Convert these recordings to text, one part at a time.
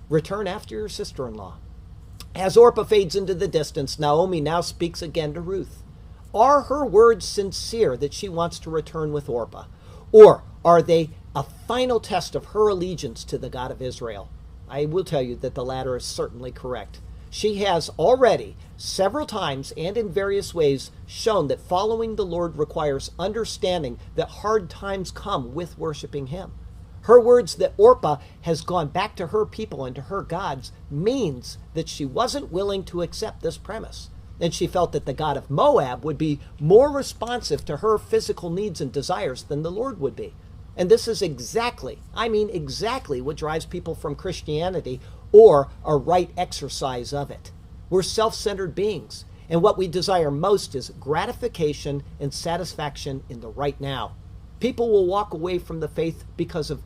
Return after your sister-in-law. As Orpah fades into the distance, Naomi now speaks again to Ruth. Are her words sincere that she wants to return with Orpah? Or are they a final test of her allegiance to the God of Israel? I will tell you that the latter is certainly correct. She has already, several times and in various ways, shown that following the Lord requires understanding that hard times come with worshiping Him. Her words that Orpah has gone back to her people and to her gods means that she wasn't willing to accept this premise. And she felt that the God of Moab would be more responsive to her physical needs and desires than the Lord would be. And this is exactly, I mean exactly, what drives people from Christianity or a right exercise of it. We're self-centered beings, and what we desire most is gratification and satisfaction in the right now. People will walk away from the faith because of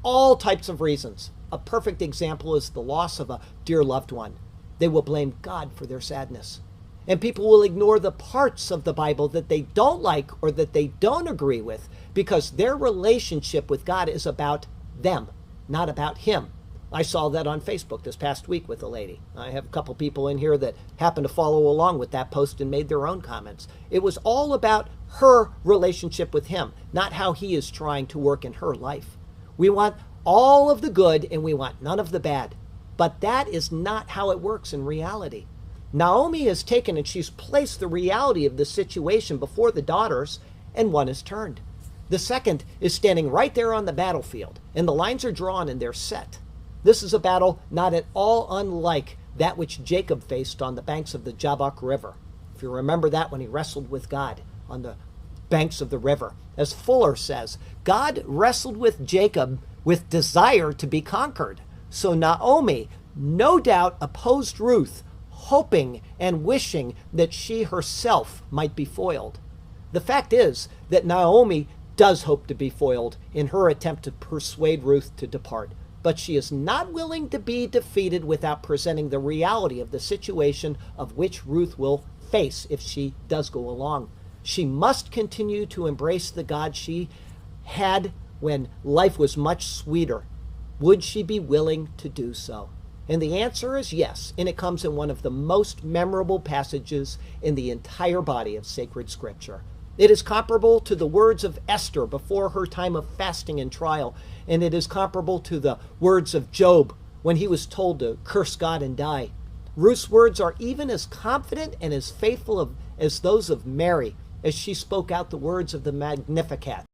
all types of reasons. A perfect example is the loss of a dear loved one. They will blame God for their sadness. And people will ignore the parts of the Bible that they don't like or that they don't agree with because their relationship with God is about them, not about Him. I saw that on Facebook this past week with a lady. I have a couple people in here that happen to follow along with that post and made their own comments. It was all about her relationship with Him, not how He is trying to work in her life. We want all of the good and we want none of the bad. But that is not how it works in reality. Naomi has taken and she's placed the reality of the situation before the daughters, and one is turned. The second is standing right there on the battlefield, and the lines are drawn and they're set. This is a battle not at all unlike that which Jacob faced on the banks of the Jabbok River. If you remember that, when he wrestled with God on the banks of the river. As Fuller says, God wrestled with Jacob with desire to be conquered. So Naomi, no doubt, opposed Ruth, hoping and wishing that she herself might be foiled. The fact is that Naomi does hope to be foiled in her attempt to persuade Ruth to depart, but she is not willing to be defeated without presenting the reality of the situation of which Ruth will face if she does go along. She must continue to embrace the God she had when life was much sweeter. Would she be willing to do so? And the answer is yes, and it comes in one of the most memorable passages in the entire body of sacred scripture. It is comparable to the words of Esther before her time of fasting and trial, and it is comparable to the words of Job when he was told to curse God and die. Ruth's words are even as confident and as faithful as those of Mary as she spoke out the words of the Magnificat.